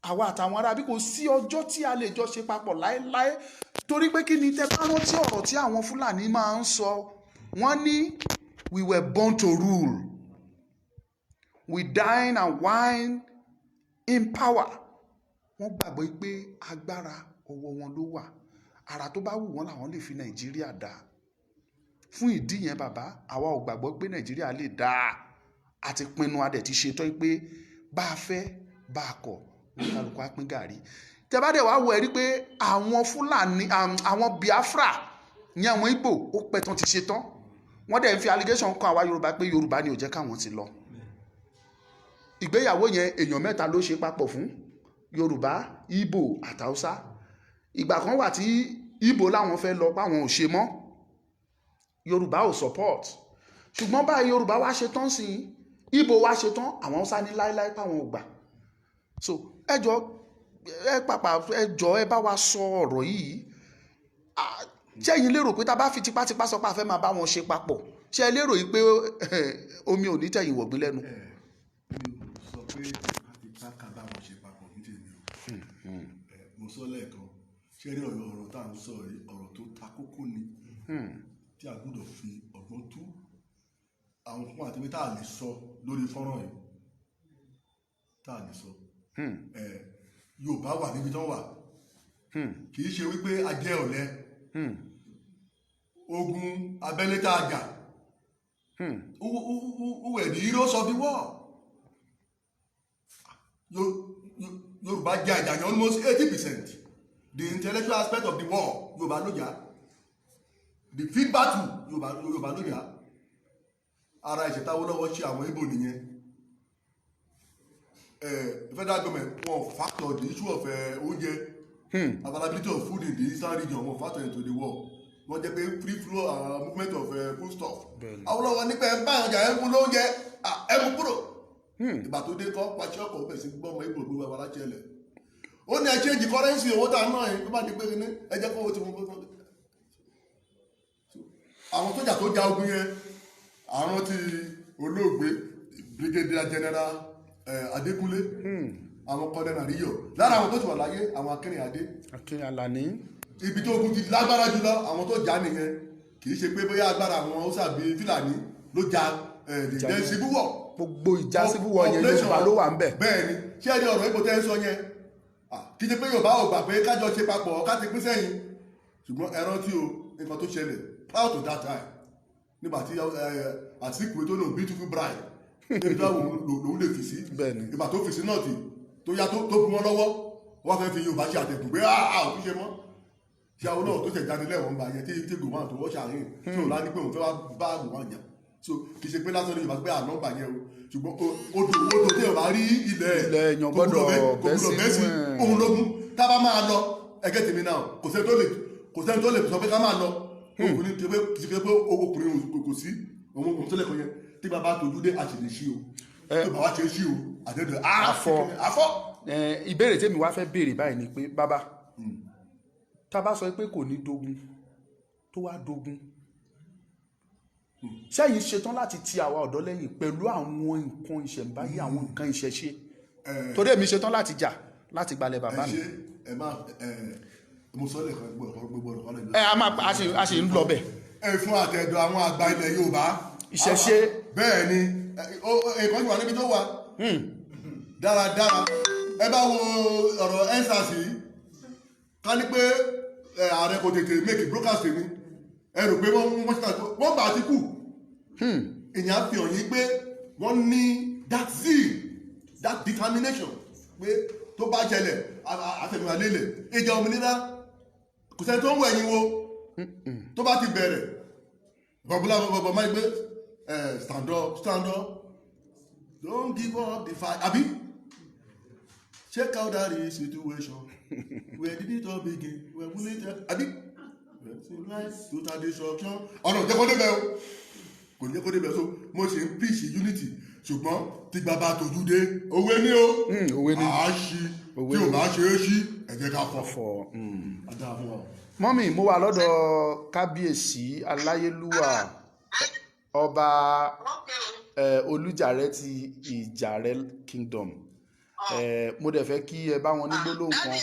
A: àwa àtàwọn arábí kò sí ọjọ́ tí a lè jọ ṣe papọ̀ láéláé torí pé kí ni tẹ́ bá rántí ọ̀rọ̀ tí àwọn Fúlàní máa ń sọ wọ́n ní we were born to rule we dine and wine in power wọ́n gbàgbọ́ pé agbára ọwọ́ wọn ló wà ara tó bá wù wọ́n làwọn lè fi Nàìjíríà dá fún ìdí yẹn bàbá àwa ò gbàgbọ́ pé Nàìjíríà lè dá a ti pinnu a dẹ̀ ti ṣetán pé bá a fẹ́ bá a kọ̀ kálukú á pín gàrí tẹ́ bá dẹ̀ wá wò ẹ́ rí pé àwọn Fúlàní àwọn Biafra ní àwọn Ìgbò ó pẹ́ tán ti ṣetán wọ́n dẹ̀ ń fi allegation kan àwa Yorùbá pé Yorùbá ni ò jẹ́ káwọn ti lọ ìgbéyàwó yẹn èèyàn mẹ́ta ló ṣe papọ̀ fún Yorùbá Ìgbò àtàwùsá ìgbà kan wà tí Ìgbò láwọn fẹ́ lọ páwọn ò ṣe mọ́ Yorùbá ò support ṣùgbọ́n báyìí Yorùbá wá ṣe tán sí Ìgbò wá ṣe tán àwọn Haúsá ní láíláí páwọn ò gbà so ẹjọ́ ẹ bá wa sọ ọ̀rọ̀ yìí ṣẹ́yìn lérò pé tá a bá fi tipátipá sọ pé a fẹ́ máa bá wọn ṣe papọ̀ ṣé ẹ lérò yìí pé omi ò ní tẹ̀yìn wọ̀gbìn lẹ́nu.
E: mi ò sọ pé àfipá ká bá wọn ṣe papọ̀ ní tèmi o mo sọ lẹ́ẹ̀kan ṣé rí ọ̀rọ̀ tá à ń sọ yìí ọ̀rọ̀ tó ta kókó ni tí a gbọ́dọ̀ fi ọgbọ́n tú àwọn fún àtẹ̀wé tá a lè sọ lórí fọ́nrán yìí tá a lè sọ Yorùbá wà níbi tán wà kì í ṣe wípé a jẹ́ ọ̀lẹ ogun abẹ́lé tá a jà who were the heroes of the war Yorùbá jẹ́ àjàyàn almost 80%. The intellectual aspect of the war Yorùbá ló jà the field battle Yorùbá ló jà ara ìṣẹ̀táwó lọ́wọ́ ṣe àwọn Ìgbò nìyẹn federal government won factor the issue of oúnjẹ availability of food in the eastern region won factor into the war wọ́n jẹ́ pé free flow movement of food stuff.
A: Bẹ́ẹ̀ni.
E: Awólọ́wọ̀ nípa ẹ̀ ń bá ọjà ẹ̀ ń fún lóúnjẹ ẹ̀ mú kúrò. Ìgbà tó dé kọ́ pàṣẹ ọkọ̀ ó bẹ̀ sí gbọ́ ọmọ ìbò gbogbo àwọn aláṣẹ ẹlẹ̀. Ó ní ẹ change currency owó tá a ná ẹ̀ tó bá di pé ní ẹ jẹ́ kó owó ti mú gbogbo. Àwọn sójà tó ja ogun yẹn àwọn ti olóògbé Brigadier General Adékúnlé àwọn Colonel Àríyọ̀ lára àwọn tó ti wà láyé àwọn Akínrìnádé
A: Akin Alani.
E: ibi tó ogun ti lágbára jùlọ àwọn tó jà nìyẹn kì í ṣe pé bóyá agbára àwọn Haúsá bíi Fúlàní ló ja ìjẹ́ ìsìnbúwọ̀.
A: Gbogbo ìjà síbúwọ̀ yẹn Yorùbá ló wà ń bẹ̀.
E: bẹ́ẹ̀ ni ṣé ẹni ọ̀rọ̀ ipò tẹ́ ń sọ yẹn kì í ṣe pé Yorùbá ò gbà pé kájọ ṣe papọ̀ ká ti pín sẹ́yìn ṣùgbọ́n ẹ rántí o nǹkan tó ṣẹlẹ̀ prior to that time nígbà tí Àtíkù tó lò beautiful bride níbi tó lòun lè fi sí ìgbà tó fi sí náà tó yá tó bí wọn lọ́wọ́ wọ́n fẹ́ fi Yorùbá ṣe àtẹ̀kùn pé ò fi ṣe mọ́ ìyàwó náà tó ṣẹ̀ jáde lẹ́wọ̀n gbà yẹn tí gòwàn tó wọ́n ṣàárín tí ò láti pé òun fẹ́ wá bá gòwàn jà so kì í ṣe pé lásán ní Yorùbá pé àná gbà yẹn o ṣùgbọ́n odò tí Yorùbá rí ilẹ̀
A: èèyàn gbọ́dọ̀ bẹ́ sí
E: òun lógún tá a bá máa lọ ẹgẹ́ tèmi náà kò sẹ́ni tó lè sọ pé ká máa lọ ọkùnrin tí kì í ṣe pé ọkùnrin kò sí òun tó lẹ́kọ̀ọ́ yẹn tí bàbá tójú dé àṣìlè ṣí o tí bàbá ṣe ṣí o àdéhùn àfọ.
A: Ìbéèrè tèmi wá fẹ́ béèrè báyìí ni pé bàbá tá a bá sọ pé kò ní dogun tó wá dogun sẹ́yìn ṣetán láti ti àwa ọ̀dọ́ lẹ́yìn pẹ̀lú àwọn nǹkan ìṣẹ̀ǹbáyé àwọn nǹkan ìṣẹ̀ṣe torí èmi ṣetán láti jà láti gbalẹ̀ bàbá mi.
E: ẹ má mo sọ lẹ́ẹ̀kan gbogbo ọ̀rọ̀ kan
A: a sì ń lọ bẹ̀.
E: fún àtẹ̀dọ̀ àwọn àgbà ilẹ̀ Yorùbá
A: ìṣẹ̀ṣe.
E: bẹ́ẹ̀ ni nǹkan ìwà níbi tó wà dáradára ẹ bá wo ọ̀rọ̀ ensars yìí ká ní pé ààrẹ kò tètè make broadcast ni ẹ rò pé wọ́n bá Àtíkù ìyẹn fi hàn yín pé wọ́n ní that zeal that determination pé tó bá ṣẹlẹ̀ àfẹ̀míwá lélẹ̀ ìjà òmìnira kò sẹ́ni tó ń wẹ̀ yín wo tó bá ti bẹ̀rẹ̀ bọ̀bọ̀lá máa gbé stand up don't give up the fight àbí check out that situation where did it all begin where will it àbí total destruction ọ̀nà ìjẹ́kọ́ débẹ̀ o kò ní kó débẹ̀ so mo ṣe ń preach unity ṣùgbọ́n tí bàbá tójú dé òwe ní o àá ṣí tí ò bá ṣe é ṣí ẹ jẹ́ ká fọ́
A: mọ́mì mo wà lọ́dọ̀ kábíyèsí aláyélúwà ọba olújàrẹ́ ti ìjàrẹ́ kingdom mo dẹ̀ fẹ́ kí ẹ bá wọn ní gbólóhùn kan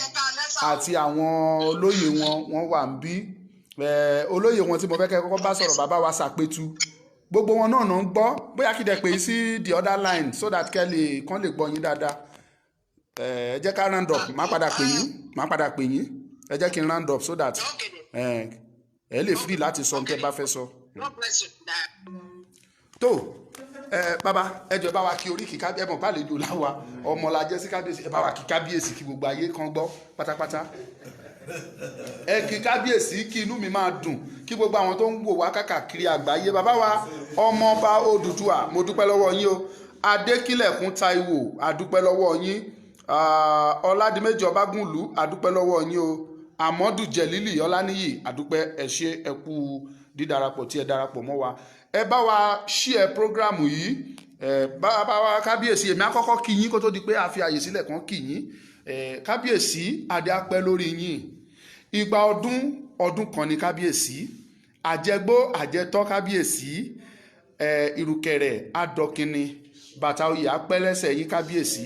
A: àti àwọn olóyè wọn wà ń bí olóyè wọn tí mo fẹ́ kẹ́ kọ́kọ́ bá sọ̀rọ̀ bàbá wa Ṣàpẹtù gbogbo wọn náà ń gbọ́ bóyá kí dẹ̀ pè sí the other line so that kán lè gbọ́ yín dáadáa ẹ jẹ́ ká round up má padà pè yín ẹ jẹ́ kí n round up so that ẹ lè free láti sọ nǹkan bá fẹ́ sọ. tó bàbá ẹ jọ̀ọ́ bá wa kí oríkì kábíyèsí ẹ mọ̀ pàlejò láwa ọmọ la jẹ́ sí kábíyèsí ẹ bá wa kí kábíyèsí kí gbogbo ayé kan gbọ́ pátápátá ẹ kí kábíyèsí kí inú mi máa dùn kí gbogbo àwọn tó ń wò wá káàkiri àgbáyé bàbá wa ọmọọba Odùduwà mo dúpẹ́ lọ́wọ́ yín o Adékìlẹ̀kùn Táíwò adúpẹ́ lọ́wọ́ yín Ọládìméjì Ọbágúnlù adúpẹ́ lọ́wọ́ yín o Àmọ́dù Jẹ̀lílì Ọláníyì adúpẹ́ ẹ ṣé ẹ kú dídarapọ̀ tí ẹ darapọ̀ mọ́ wa ẹ bá wa share prógrámù yìí bá wa kábíyèsí èmi àkọ́kọ́ kí yín kó tó di pé a fi àyè sílẹ̀ kan kí yín kábíyèsí adé apẹ́ lórí yín ìgbà ọdún kan ní kábíyèsí àjẹgbó àjẹtọ́ kábíyèsí ìrùkẹ̀rẹ̀ adọ́kínni bàtà oyè apẹ́ lẹ́sẹ̀ yín kábíyèsí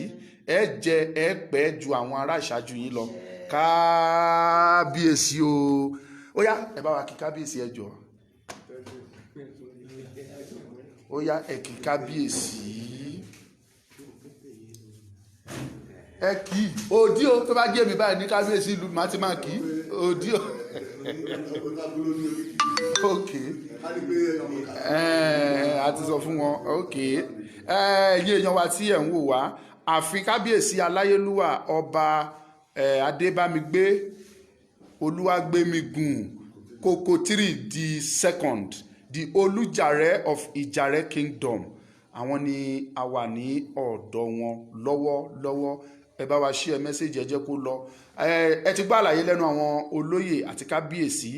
A: ẹ jẹ ẹ pẹ́ ju àwọn ará ìṣáájú yín lọ kábíyèsí o ó yá ẹ bá wa kí kábíyèsí ẹ jọ̀ọ́ ó yá ẹ kí kábíyèsí ẹ kì í òdí o tó bá jẹ́ mi báyìí ní kábíyèsí ìlú màá ti máa kì í òdí o ok a ti sọ fún wọn ok ẹ̀yin èèyàn wa tí ẹ̀ ń wò wá àfi kábíyèsí aláyélúwà ọba adébámigbé olúwàgbémigun Koko3 the second the olùjàrẹ́ of ìjàrẹ́ kingdom àwọn ni a wà ní ọ̀dọ̀ wọn lọ́wọ́lọ́wọ́ ẹ bá wa share message ẹ jẹ́ kó lọ ẹ ti gbọ́ àlàyé lẹ́nu àwọn olóyè àti kábíyèsí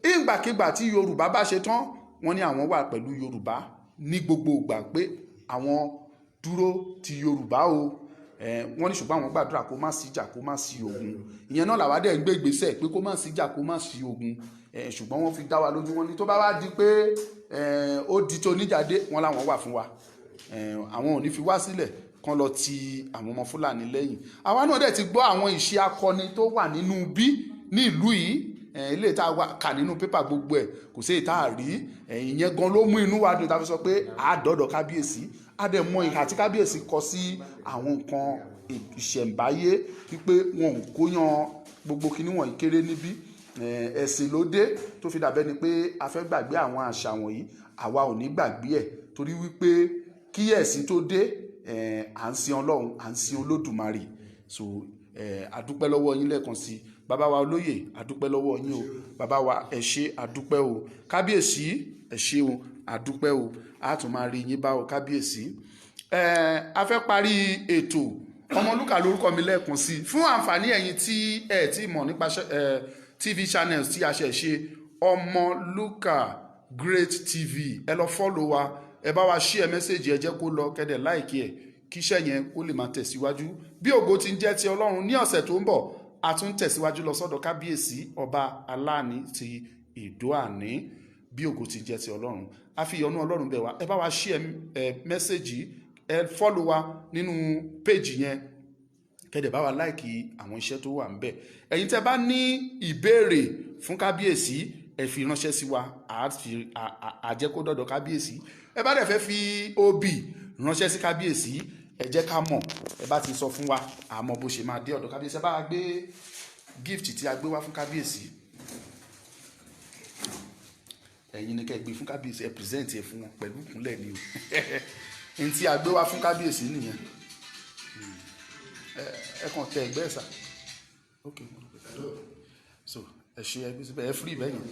A: ìgbàkigbà tí Yorùbá bá ṣe tán wọ́n ní àwọn wà pẹ̀lú Yorùbá ní gbogbo ìgbà pé àwọn dúró ti Yorùbá o. Wọ́n ní ṣùgbọ́n àwọn gbàdúrà kó má sí ìjà kó má sí ogun. ìyẹn náà làwa dẹ̀ ń gbé ìgbésẹ̀ pé kó má sí ìjà kó má sí ogun. Ṣùgbọ́n wọ́n fi dá wa lójú, wọn ní tó bá wá di pé ó di tó níjàdé wọn làwọn wà fún wa. Àwọn ò ní fi wá sílẹ̀ kán lọ ti àwọn ọmọ Fúlàní lẹ́yìn. àwa náà dẹ̀ ti gbọ́ àwọn ìṣe akọni tó wà nínú bí ní ìlú yìí. Ilé tá a kà nínú pépà gbogbo ẹ̀ kò sí ìta àrí. Ìyẹn gan ló mú inú wa dùn tá a fi sọ pé àádọ́dọ̀ kábíyèsí á dẹ̀ mọ ìhà tí kábíyèsí kọ sí àwọn nǹkan ìṣẹ̀ǹbáyé wípé wọn ò kóyan gbogbo kinní wọ̀nyí kéré níbí. Ẹ̀sìn ló dé tó fi dàbẹ́ ni pé a fẹ́ gbàgbé àwọn àṣà wọ̀nyí. àwa ò ní gbàgbé ẹ̀ torí wípé kí ẹ̀sìn tó dé à ń sin Ọlọ́run à ń sin Olódùmarè. So àdúpẹ́ lọ́wọ́ yín lẹ́ẹ̀kan sí bàbá wa olóyè, àdúpẹ́ lọ́wọ́ yín o. bàbá wa ẹ ṣé àdúpẹ́ o. kábíyèsí ẹ ṣé o àdúpẹ́ o. a tún máa rí yín bá o kábíyèsí. A fẹ́ parí ètò Ọmọlúkà lórúkọ mi lẹ́ẹ̀kan sí fún àǹfààní ẹ̀yin tí ẹ ti mọ̀ nípa TV channels tí a ṣe Ọmọlúkà Great TV. ẹ lọ fọ́lọ̀ wa, ẹ bá wa share mẹ́sẹ̀jì, ẹ jẹ́ kó lọ kẹ́dẹ̀ láìkí ẹ̀ kí iṣẹ́ yẹn kó lè máa tẹ̀síwájú. bí ògo ti ń jẹ́ ti Ọlọ́run ní ọ̀sẹ̀ tó ń bọ̀ a tún tẹ̀síwájú lọ sọ́dọ̀ kábíyèsí ọba Aláàní ti Ìdó-Àní. bí ògo ti jẹ́ ti Ọlọ́run a fi ìyọ́nú Ọlọ́run bẹ̀ wá, ẹ bá wa share mẹ́sẹ̀jì, ẹ fọ́lọ̀ wa nínú péjì yẹn kẹ́dẹ̀ bá wa láìkí àwọn iṣẹ́ tó wà ń bẹ̀. ẹ̀yin tẹ́ bá ní ìbéèrè fún kábíyèsí ẹ fi ránṣẹ́ sí wa, àjẹ́ kó dọ̀dọ̀ kábíyèsí. ẹ bá dẹ̀ fẹ́ fi obì ránṣẹ́ sí kábíyèsí ẹ jẹ́ ká mọ̀, ẹ bá ti sọ fún wa àmọ́ bó ṣe máa dé ọ̀dọ̀ kábíyèsí. ẹ bá gbé gift tí a gbé wá fún kábíyèsí, ẹ̀yin ni kẹ́ gbé fún kábíyèsí, ẹ present ẹ fún wọn pẹ̀lú ìkúnlẹ̀ ni o. ẹni tí a gbé wá fún kábíyèsí nìyẹn. ẹ kàn tẹ ẹgbẹ́ ẹ̀sà. ok so ẹ ṣe ẹgbẹ́ síbẹ̀ ẹ free bẹ́yìn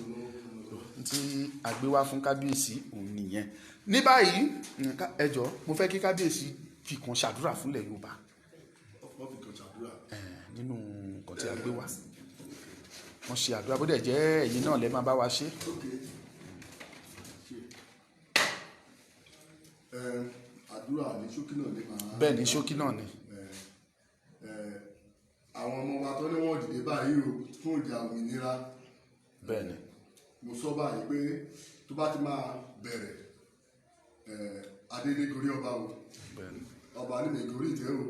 A: tí a gbé wá fún kábíyèsí òun nìyẹn. ní báyìí ẹ jọ̀ọ́ mo fẹ́ kí kábíyèsí fi kan ṣàdúrà fúnlẹ̀ Yorùbá nínú nǹkan tí a gbé wá. wọ́n ṣe àdúrà bó dẹ̀ jẹ́ ẹ̀yin náà lẹ́ máa bá wa ṣe.
E: àdúrà ní ṣókí náà lè máa.
A: bẹ́ẹ̀ ní ṣókí náà ni.
E: àwọn ọmọ wa tó ní wọ́n dìde báyìí o fún ìjà òmìnira.
A: bẹ́ẹ̀ ni.
E: mo sọ báyìí pé tó bá ti máa bẹ̀rẹ̀ adélégorí ọba o ọba nílẹ̀ ìgòrí ìtẹ́ o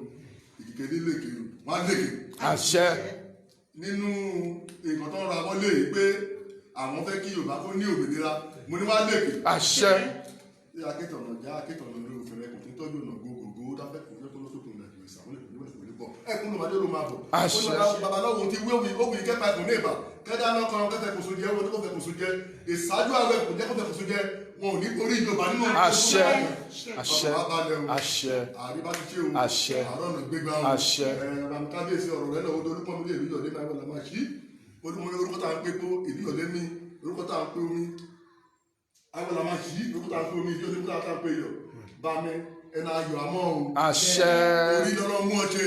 E: ìkìkẹ́ nílẹ̀kẹ́ o wọ́n á lèkè.
A: àṣẹ.
E: nínú nǹkan tó ń ra wọ́n lé pé àwọn fẹ́ kí Yorùbá kó ní òmìnira mo ní wọ́n á lèkè.
A: àṣẹ.
E: ṣé akẹ́tọ̀nà já akẹ́tọ̀nà ló fẹ́rẹ́ kò tí ń tọ́jú ọ̀nà gbogbogbò dáfẹ́ kò fẹ́ kó lọ́sọ̀kùn nàìjíríà ìsàwọn ìpínlẹ̀ ìpínlẹ̀ bọ̀ ẹkùn ló máa dé ló máa bọ̀.
A: àṣẹ.
E: babaláwo ti wéwì owó ìkẹ́pà ẹ̀kùn ní ìbà kẹ́dá náà kan kẹ́fẹ́ kòsó jẹ́ owó tó fẹ́ kòsó jẹ́ ìsáájú àwọn ẹ̀kùn jẹ́ kọ́fẹ́ kòsó jẹ́ wọn ò ní orí ìjọba nínú.
A: àṣẹ. àṣẹ. àṣẹ.
E: àríbá ti ṣe o.
A: àṣẹ.
E: àárọ̀ ọ̀nà gbégbá o.
A: àṣẹ.
E: kábíyèsí ọ̀rọ̀ rẹ̀ náà ó dorí pọ́n mi lé ìlú ọ̀lẹ́ náà wọ́n máa ṣí orúkọ tá à ń pé kó ìlú ọ̀lẹ́ mi orúkọ tá à ń pé omi àwọn làmá ṣí orúkọ tá à ń pé omi ìjọ orúkọ tá à ń pé iyọ̀ bá mi ẹnà ayọ̀ àmọ́ o.
A: àṣẹ.
E: orí lọ́lọ́ mú ọ ṣe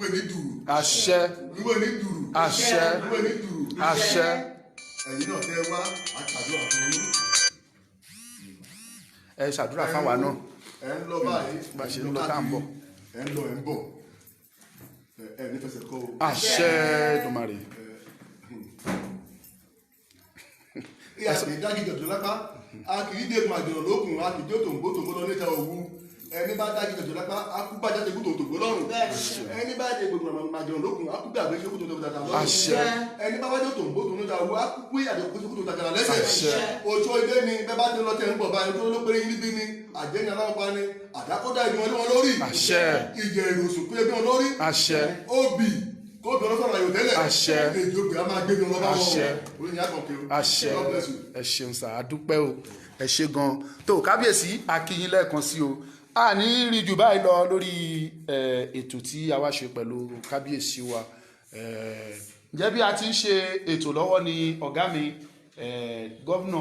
E: wé ní dùrù.
A: àṣẹ.
E: wé ní dùrù.
A: àṣẹ.
E: wé ní dùrù.
A: àṣẹ.
E: ẹ̀yin náà tẹ́ wá àtàdúrà fún yín.
A: ẹ ṣàdúrà fáwa náà.
E: ẹ ń lọ báyìí.
A: bá a ṣe ń lọ tá à ń bọ̀.
E: ẹ ń lọ ẹ ń bọ̀ ẹ ní fẹsẹ̀ kọ́ o.
A: àṣẹ Èdùmàrè.
E: ìyá sì dájú jọ̀jọ̀ lápá a kì í dé màjọ̀rọ̀ lókun a kì í jó tòǹgbò tòǹgbò lọ níta òwú ẹni bá dájú jọ̀jọ̀ lápá a kú bá jáde kútó tòǹgbò lọ́rùn ẹni bá dé gbogbo màjọ̀rọ̀ lókun a kú bí àgbẹ̀ ṣe kútó tòǹgbò dàgbà lọ́rùn ẹni bá wájú tòǹgbò tòǹgbò níta òwú a kú bí àjọ kútó dàgbà lẹ́sẹ̀ ojú ilé ni bẹ́ẹ̀ bá dé lọ tẹ̀ ń bọ̀ báyìí tó ló péré yín níbí ni àjẹyìn aláwọ̀ pa ni àdákọ́dá ìgbìmọ̀ lé wọn lórí ìjẹ̀ ìròsùn pé bí wọn lórí obì kó bẹ̀rẹ̀ sọ̀rọ̀ àyò tẹ́lẹ̀
A: àṣẹ.
E: èdè ògbé a máa gbé bí wọn bá wọn oyin àkànkè o.
A: àṣẹ. ẹ ṣeun sà á dúpẹ́ o ẹ ṣe gan tó kábíyèsí akínyín lẹ́ẹ̀kan sí o a ní rí jù báyìí lọ lórí ètò tí a wá ṣe pẹ̀lú kábíyèsí wa ǹjẹ́ bí a ti ń ṣe ètò lọ́wọ́ ni ọ̀gá mi gọ́vnà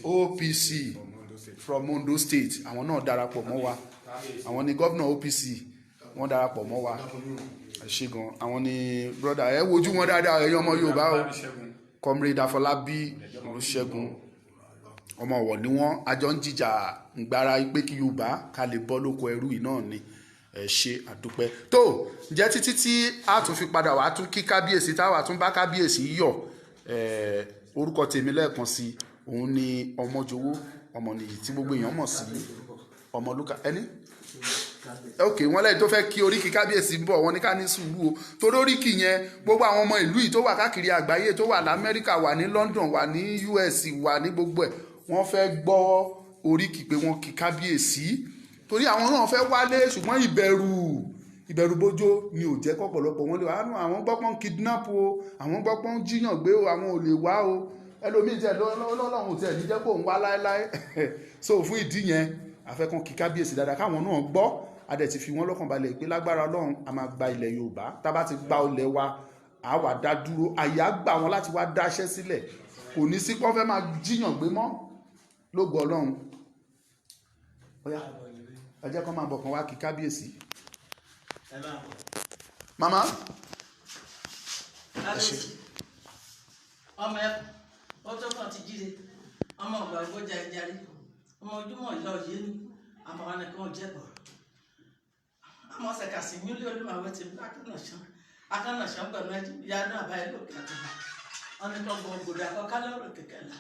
A: OPC from Ondo State àwọn náà darapọ̀ mọ́ wa àwọn ni gọ́vnà OPC wọ́n darapọ̀ mọ́ wa ẹ ṣé gan àwọn ni broda ẹ wojú wọn dáadáa ẹ̀yin ọmọ Yorùbá o comrade Afọlábí Olúṣẹ́gun ọmọ Ọ̀wọ̀ ni wọ́n àjọ ń jìjà ngbára pé kí Yorùbá ká lè bọ́ lóko ẹrú yìí náà ni ẹ ṣe àdúpẹ́ tó jẹ́ títí tí a tún fi padà wá tún kí kábíyèsí táwa tún bá kábíyèsí yọ̀ orúkọ tèmi lẹ́ẹ̀kan sí òun ni Ọmọjowó Ọmọnìyí tí gbogbo èèyàn mọ̀ sí Ọmọlúkà ẹni ok wọ́n lẹ́yìn tó fẹ́ kí oríkì kábíyèsí ń bọ̀ wọ́n ní ká ní sùúrù o torí oríkì yẹn gbogbo àwọn ọmọ ìlú yìí tó wà káàkiri àgbáyé tó wà lamẹ́ríkà wà ní London wà ní US wà ní gbogbo ẹ̀ wọ́n fẹ́ gbọ́ oríkì pé wọ́n kí kábíyèsí torí àwọn náà fẹ́ wálé ṣùgbọ́n ìbẹ̀rù bójó ni ò jẹ́ kọ́pọ̀lọpọ̀ wọn lè wá àwọn gbọ́pọ́n kidnap o àwọn gbọ́pọ́n jíyàn gbé o àwọn ò lè wá o ẹlòmíì tẹ lọ́lọ́run tẹ ní jẹ́ kó ń wá láéláé so fún ìdí yẹn afẹ́kàn kí kábíyèsí dáadáa káwọn náà gbọ́ adẹ̀ ti fi wọ́n lọ́kàn balẹ̀ pé lágbára Ọlọ́run a máa gba ilẹ̀ Yorùbá tá bá ti gba ilẹ̀ wa a wà dá dúró àyè á gbà wọn láti wá dáṣẹ́ sílẹ̀ kò ní sí pọ́n fẹ́ máa jíyàn gbé mọ́ lógo Ọlọ́run ọ̀yá ẹ jẹ́ kó máa bọ̀ kàn wá kí kábíyèsí mama
F: ọmọ ẹ ó tó kàn ti jíire ọmọ ọgbà ìgbọjà ìjàre ọmọ ojúmọ́ ìlọ yìí ni àmọ́ wọn ni kí wọn jẹ bọ àmọ́ ṣẹka sí mílíọnù olúmọwé ti bí akánàṣán pẹ̀lú yánú àbáyé lókè àtàbà wọn ni kàn gbọn gbòdò àkọkọ lọrọ kẹkẹ là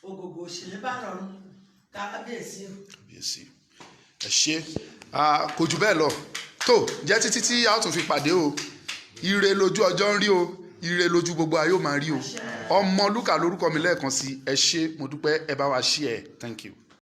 F: ògògò òṣèlú bá rọrùn kábíyèsí o.
A: kábíyèsí ẹ ṣe kò jù bẹ́ẹ̀ lọ tó jẹ́ títí tí a ó tún fi pàdé o ire lójú ọjọ́ ń rí o ire lójú gbogbo ayé ó máa rí o Ọmọlúkà lórúkọ mi lẹ́ẹ̀kan sí ẹ ṣé mo dúpẹ́ ẹ bá wa share thank you.